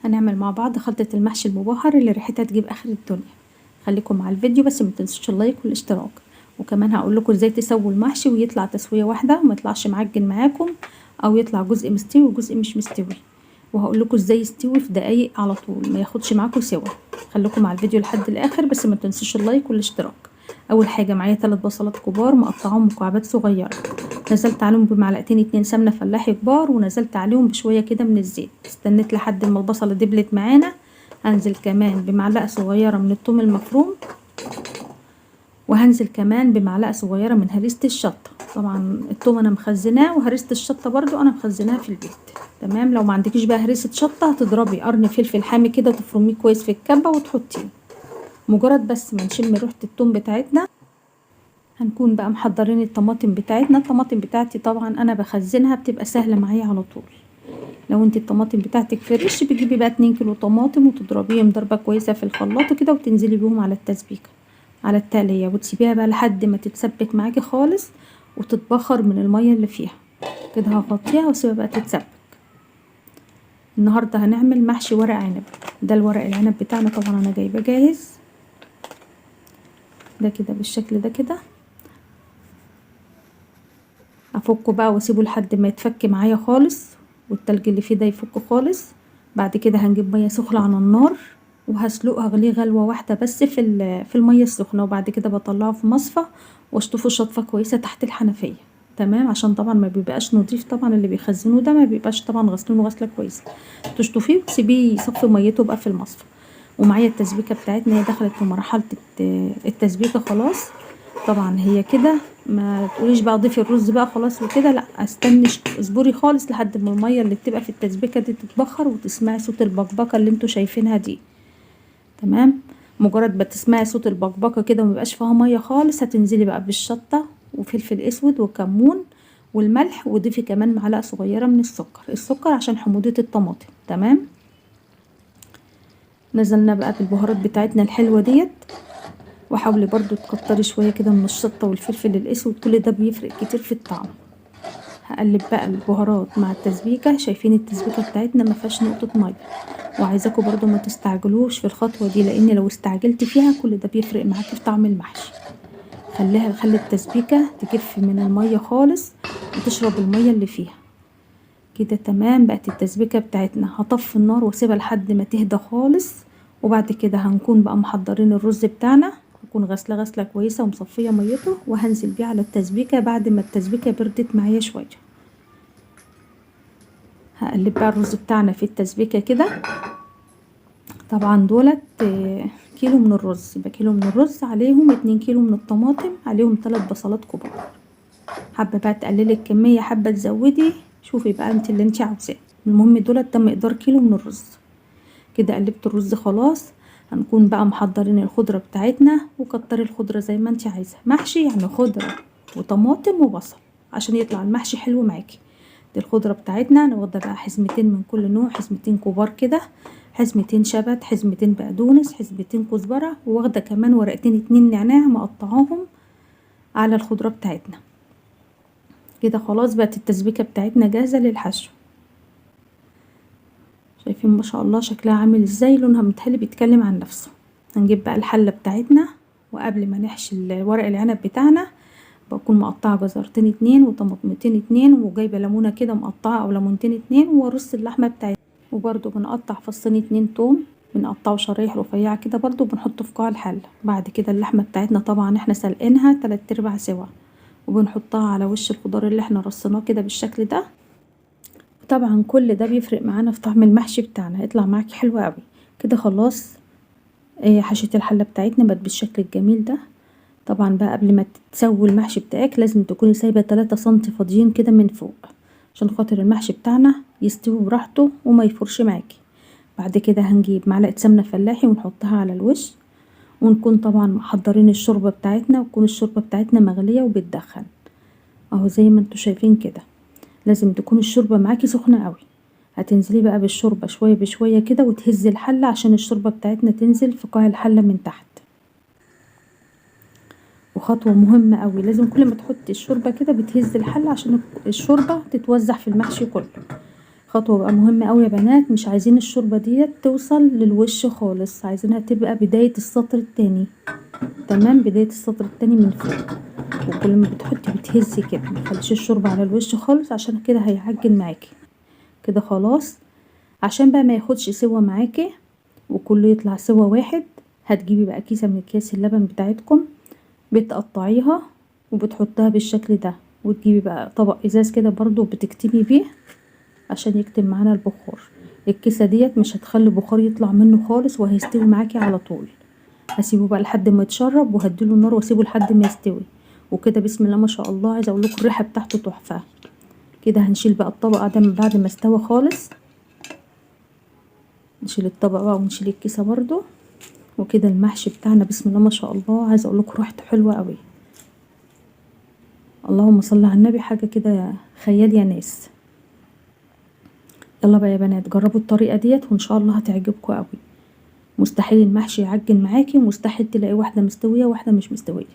هنعمل مع بعض خلطة المحشي المبهر اللي ريحتها تجيب اخر الدنيا. خليكم مع الفيديو بس ما تنسوش اللايك والاشتراك، وكمان هقول لكم ازاي تسووا المحشي ويطلع تسوية واحدة وما يطلعش معجن معاكم او يطلع جزء مستوي وجزء مش مستوي، وهقول لكم ازاي يستوي في دقايق على طول ما ياخدش معاكم سوا. خليكم مع الفيديو لحد الاخر بس ما تنسوش اللايك والاشتراك. اول حاجه معايا 3 بصلات كبار مقطعهم مكعبات صغيره، نزلت عليهم بمعلقتين 2 سمنه فلاحي كبار، ونزلت عليهم بشويه كده من الزيت. استنيت لحد ما البصله دبلت معانا، هنزل كمان بمعلقه صغيره من الثوم المفروم، وهنزل كمان بمعلقه صغيره من هريسه الشطه. طبعا الثوم انا مخزناه، وهريسه الشطه برضو انا مخزناها في البيت. تمام. لو ما عندكيش بقى هريسه شطه هتضربي قرن فلفل حامي كده وتفرميه كويس في الكبه وتحطيه. مجرد بس ما نشم ريحه الثوم بتاعتنا هنكون بقى محضرين الطماطم بتاعتنا. الطماطم بتاعتي طبعا انا بخزنها، بتبقى سهله معايا على طول. لو انت الطماطم بتاعتك فريش بتجيبي بقى 2 كيلو طماطم وتضربيهم ضربه كويسه في الخلاط كده، وتنزلي بيهم على التسبيكه على التقليه، وتسيبيها بقى لحد ما تتسبك معاكي خالص وتتبخر من الميه اللي فيها. كده هغطيها واسيبها بقى تتسبك. النهارده هنعمل محشي ورق عنب. ده الورق العنب بتاعنا طبعا انا جايبه جاهز، ده كده بالشكل ده كده. افكه بقى واسيبه لحد ما يتفك معايا خالص والتلج اللي فيه ده يفك خالص. بعد كده هنجيب ميه سخنه على النار وهسلقه، هغليه غلوه واحده بس في الميه السخنه، وبعد كده بطلعه في مصفى واشطفه شطفه كويسه تحت الحنفيه. تمام. عشان طبعا ما بيبقاش نضيف، طبعا اللي بيخزنوه ده ما بيبقاش طبعا غسلينه غسله كويسه. تشطفيه وتسيبيه يصفي ميته بقى في المصفى. ومعايا التسبيكه بتاعتنا، هي دخلت في مرحله التسبيكه خلاص. طبعا هي كده، ما تقوليش بقى ضيفي الرز بقى خلاص وكده، لا، استني اصبري خالص لحد ما الميه اللي بتبقى في التسبيكه دي تتبخر وتسمعي صوت البقبقه اللي انتوا شايفينها دي. تمام. مجرد ما تسمعي صوت البقبقه كده وميبقاش فيها ميه خالص، هتنزلي بقى بالشطه وفلفل اسود وكمون والملح، وضيفي كمان معلقه صغيره من السكر عشان حموضه الطماطم. تمام. نزلنا بقى بالبهارات بتاعتنا الحلوه ديت، وحاولي برضو تكتري شويه كده من الشطه والفلفل الاسود، كل ده بيفرق كتير في الطعم. هقلب بقى البهارات مع التسبيكه. شايفين التسبيكه بتاعتنا ما فيهاش نقطه ميه، وعايزاكم برضو ما تستعجلوش في الخطوه دي، لان لو استعجلتي فيها كل ده بيفرق معاكي في طعم المحشي. خلي التسبيكه تجف من الميه خالص وتشرب الميه اللي فيها كده. تمام. بقت التسبيكه بتاعتنا، هطفي النار واسيبها لحد ما تهدى خالص، وبعد كده هنكون بقى محضرين الرز بتاعنا. هكون غسله كويسه ومصفيه ميته، وهنزل بيه على التسبيكه بعد ما التسبيكه بردت معايا شويه. هقلب بقى الرز بتاعنا في التسبيكه كده. طبعا دولت كيلو من الرز، يبقى كيلو من الرز عليهم 2 كيلو من الطماطم عليهم 3 بصلات كبار. حابه بقى تقللي الكميه، حابه تزودي، شوفي بقى انت اللي انت عاوزاه. المهم دولت ده مقدار كيلو من الرز. كده قلبت الرز خلاص. هنكون بقى محضرين الخضره بتاعتنا، وكتري الخضره زي ما انت عايزه. محشي يعني خضره وطماطم وبصل عشان يطلع المحشي حلو معاكي. دي الخضره بتاعتنا. انا واخده بقى حزمتين من كل نوع، حزمتين كبار كده، حزمتين شبت، حزمتين بقدونس، حزمتين كزبره، وواخده كمان ورقتين 2 نعناع مقطعاهم على الخضره بتاعتنا. كده خلاص بقت التسبيكه بتاعتنا جاهزه للحشو. شايفين ما شاء الله شكلها عامل ازاي، لونها متهيألي بيتكلم عن نفسه. هنجيب بقى الحله بتاعتنا، وقبل ما نحشي ورق العنب بتاعنا بكون مقطعه جزرتين 2 وطماطمتين 2، وجايبه ليمونه كده مقطعه او ليمونتين 2، وارص اللحمه بتاعتنا. وبرده بنقطع فصين 2 توم، بنقطعه شرايح رفيعه كده برده، بنحطه في قاع الحله. بعد كده اللحمه بتاعتنا طبعا احنا سلقينها 3/4 سوا، وبنحطها على وش الخضار اللي احنا رصيناه كده بالشكل ده. طبعا كل ده بيفرق معانا في طعم المحشي بتاعنا، هيطلع معاكي حلو قوي. كده خلاص. حشيت الحله بتاعتنا بقت بالشكل الجميل ده. طبعا بقى قبل ما تسوي المحشي بتاعك لازم تكوني سايبه 3 سنتي فاضيين كده من فوق، عشان خاطر المحشي بتاعنا يستوي براحته وما يفرش معاكي. بعد كده هنجيب معلقه سمنه فلاحي ونحطها على الوش، ونكون طبعا محضرين الشوربه بتاعتنا، وتكون الشوربه بتاعتنا مغليه وبتدخن اهو زي ما انتوا شايفين كده. لازم تكون الشوربه معاكي سخنه قوي. هتنزلي بقى بالشوربه شويه بشويه كده، وتهزي الحله عشان الشوربه بتاعتنا تنزل في قاع الحله من تحت. وخطوه مهمه قوي، لازم كل ما تحطي الشوربه كده بتهزي الحله عشان الشوربه تتوزع في المحشي كله. خطوة بقى مهمة اوي يا بنات، مش عايزين الشوربة ديت توصل للوش خالص، عايزينها تبقى بداية السطر التاني. تمام، بداية السطر التاني من فوق. وكل ما بتحطي بتهزي كده، متخليش الشوربة على الوش خالص عشان كده هيعجن معاكي كده. خلاص، عشان بقى ما ياخدش سوا معاكي وكله يطلع سوا واحد، هتجيبي بقى كيسة من اكياس اللبن بتاعتكم، بتقطعيها وبتحطها بالشكل ده، وتجيبي بقى طبق ازاز كده برضو بتكتمي بيه عشان يكتم معانا البخار. الكيسة ديت مش هتخلي البخار يطلع منه خالص، وهيستوي معاكي على طول. هسيبه بقى لحد ما يتشرب، وهديله النار واسيبه لحد ما يستوي. وكده بسم الله ما شاء الله، عايزه اقول لكم الريحه بتاعته تحفه. كده هنشيل بقى الطبق ده بعد ما استوى خالص. نشيل الطبق بقى ونشيل الكيسه برضو. وكده المحشي بتاعنا بسم الله ما شاء الله، عايزه اقول لكم ريحته حلوه قوي. اللهم صل على النبي، حاجه كده خيال يا ناس. يلا بقى يا بنات، جربوا الطريقه ديت وان شاء الله هتعجبكم قوي. مستحيل المحشي يعجن معاكي، ومستحيل تلاقي واحده مستويه وواحده مش مستويه.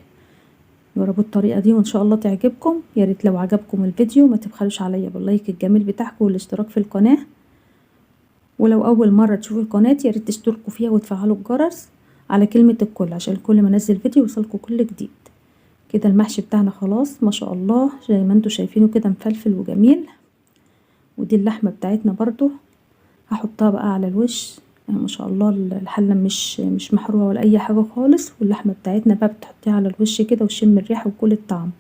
جربوا الطريقه دي وان شاء الله تعجبكم. يا ريت لو عجبكم الفيديو ما تبخلوش عليا باللايك الجميل بتاعكم والاشتراك في القناه. ولو اول مره تشوفوا القناه يا ريت تشتركوا فيها وتفعلوا الجرس على كلمه الكل، عشان كل ما انزل فيديو يوصلكوا كل جديد. كده المحشي بتاعنا خلاص ما شاء الله، زي ما انتوا شايفينه كده مفلفل وجميل. ودي اللحمه بتاعتنا برضو هحطها بقى على الوش. ما شاء الله الحله مش محروقه ولا اي حاجه خالص، واللحمه بتاعتنا بقى بتحطيها على الوش كده وشم الريحه وكل الطعم.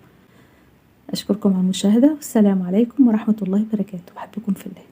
اشكركم على المشاهده، والسلام عليكم ورحمه الله وبركاته. بحبكم في الله.